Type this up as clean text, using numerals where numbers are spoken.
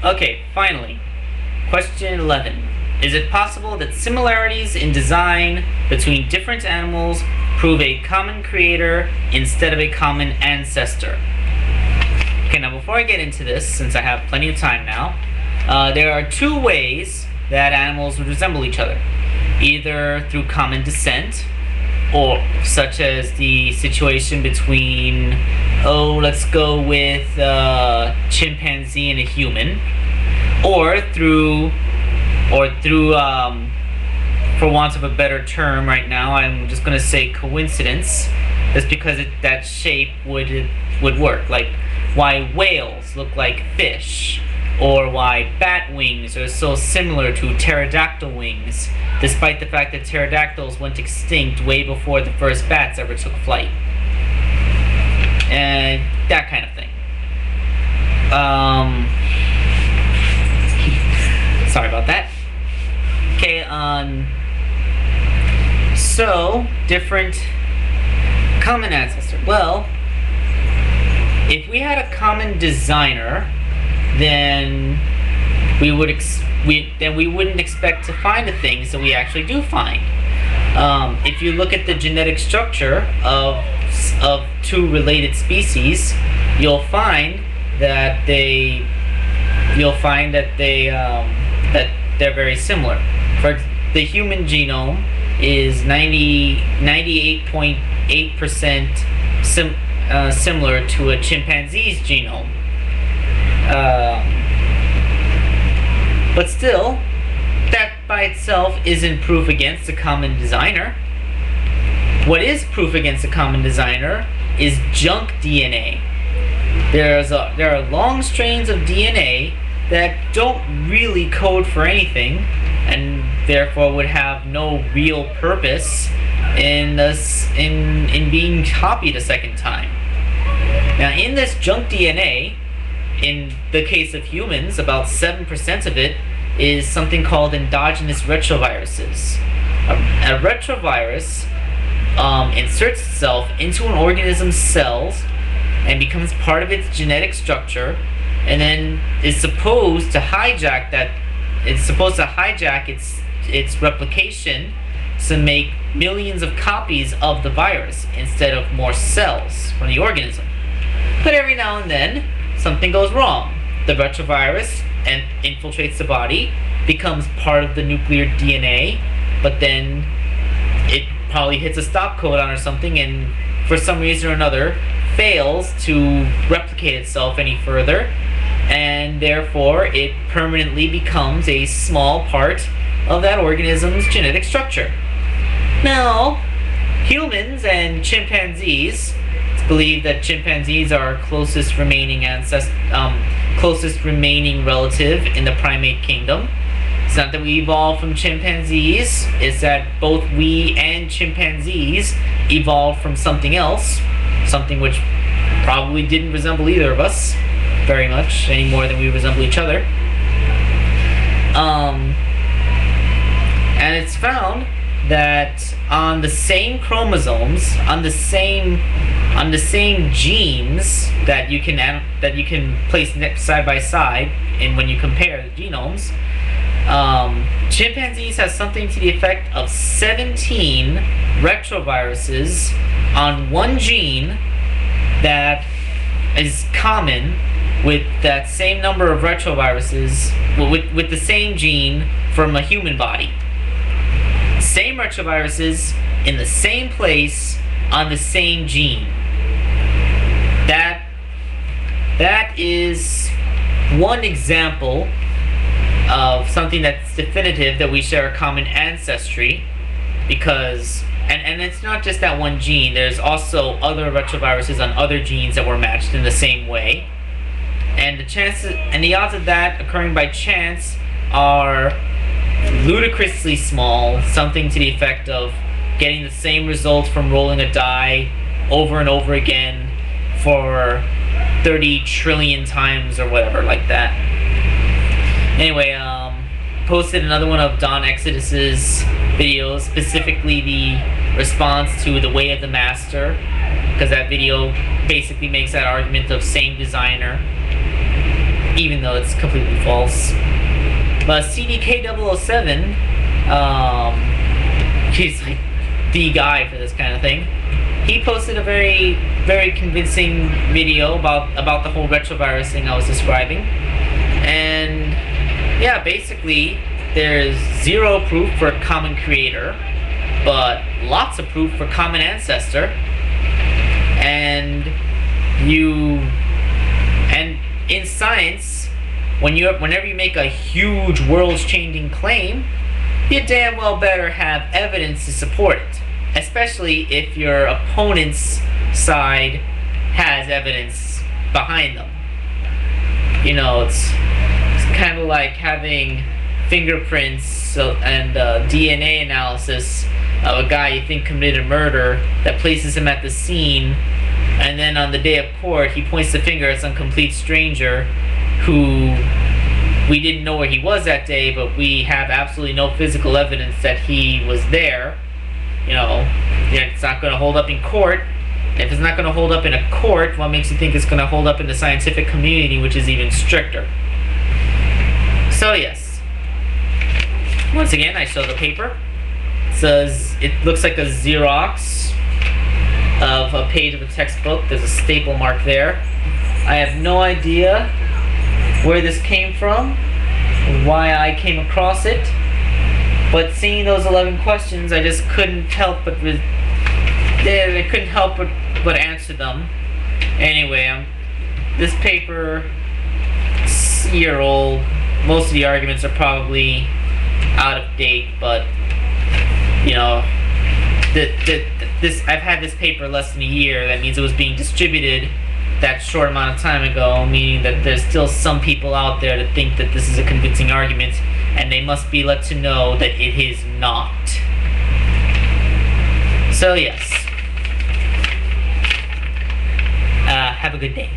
Okay, finally. Question 11. Is it possible that similarities in design between different animals prove a common creator instead of a common ancestor? Okay, now before I get into this, since I have plenty of time now, there are two ways that animals would resemble each other. Either through common descent, or such as the situation between, let's go with chimpanzee and a human, or through, for want of a better term right now, I'm just going to say coincidence, just because that shape would work. Like why whales look like fish, or why bat wings are so similar to pterodactyl wings, despite the fact that pterodactyls went extinct way before the first bats ever took flight. And that kind of thing. Sorry about that. Okay, so, different common ancestor. Well, if we had a common designer, then we wouldn't expect to find the things that we actually do find. If you look at the genetic structure of two related species, you'll find that they're very similar. For the human genome is 98.8% similar to a chimpanzee's genome. But still, that by itself isn't proof against a common designer. What is proof against a common designer is junk DNA. There are long strains of DNA that don't really code for anything, and therefore would have no real purpose in being copied a second time. Now, in this junk DNA, in the case of humans, about 7% of it is something called endogenous retroviruses. A retrovirus inserts itself into an organism's cells and becomes part of its genetic structure, and then is supposed to hijack its replication to make millions of copies of the virus instead of more cells from the organism. But every now and then, something goes wrong. The retrovirus infiltrates the body, becomes part of the nuclear DNA, but then it probably hits a stop codon or something, and for some reason or another fails to replicate itself any further, and therefore it permanently becomes a small part of that organism's genetic structure. Now, humans and chimpanzees, believe that chimpanzees are our closest remaining relative in the primate kingdom. It's not that we evolved from chimpanzees, it's that both we and chimpanzees evolved from something else, something which probably didn't resemble either of us very much, any more than we resemble each other. And it's found that on the same chromosomes, on the same genes that you can place side by side, and when you compare the genomes, chimpanzees have something to the effect of 17 retroviruses on one gene that is common with that same number of retroviruses, with the same gene from a human body. Same retroviruses in the same place on the same gene. That is one example of something that's definitive that we share a common ancestry, because and it's not just that one gene, there's also other retroviruses on other genes that were matched in the same way. And the chances and the odds of that occurring by chance are ludicrously small, something to the effect of getting the same result from rolling a die over and over again for 30 trillion times or whatever like that. Anyway, posted another one of Don Exodus's videos, specifically the response to The Way of the Master, because that video basically makes that argument of same designer. even though it's completely false. But CDK007, he's like the guy for this kind of thing. He posted a very, very convincing video about the whole retrovirus thing I was describing. And yeah, basically, there's zero proof for a common creator, but lots of proof for common ancestor. And in science, whenever you make a huge world-changing claim, you damn well better have evidence to support it, especially if your opponent's side has evidence behind them. You know, it's kind of like having fingerprints and DNA analysis of a guy you think committed a murder that places him at the scene, and then on the day of court he points the finger at some complete stranger who we didn't know where he was that day, but we have absolutely no physical evidence that he was there. You know, it's not going to hold up in court. If it's not going to hold up in a court, what makes you think it's going to hold up in the scientific community, which is even stricter? So yes, once again, I show the paper. It looks like a Xerox of a page of a textbook. There's a staple mark there. I have no idea where this came from, why I came across it, but seeing those 11 questions, I just couldn't help but answer them. Anyway, this paper, it's a year old. Most of the arguments are probably out of date, but you know, I've had this paper less than a year. That means it was being distributed that short amount of time ago, meaning that there's still some people out there that think that this is a convincing argument, and they must be let to know that it is not. So yes, have a good day.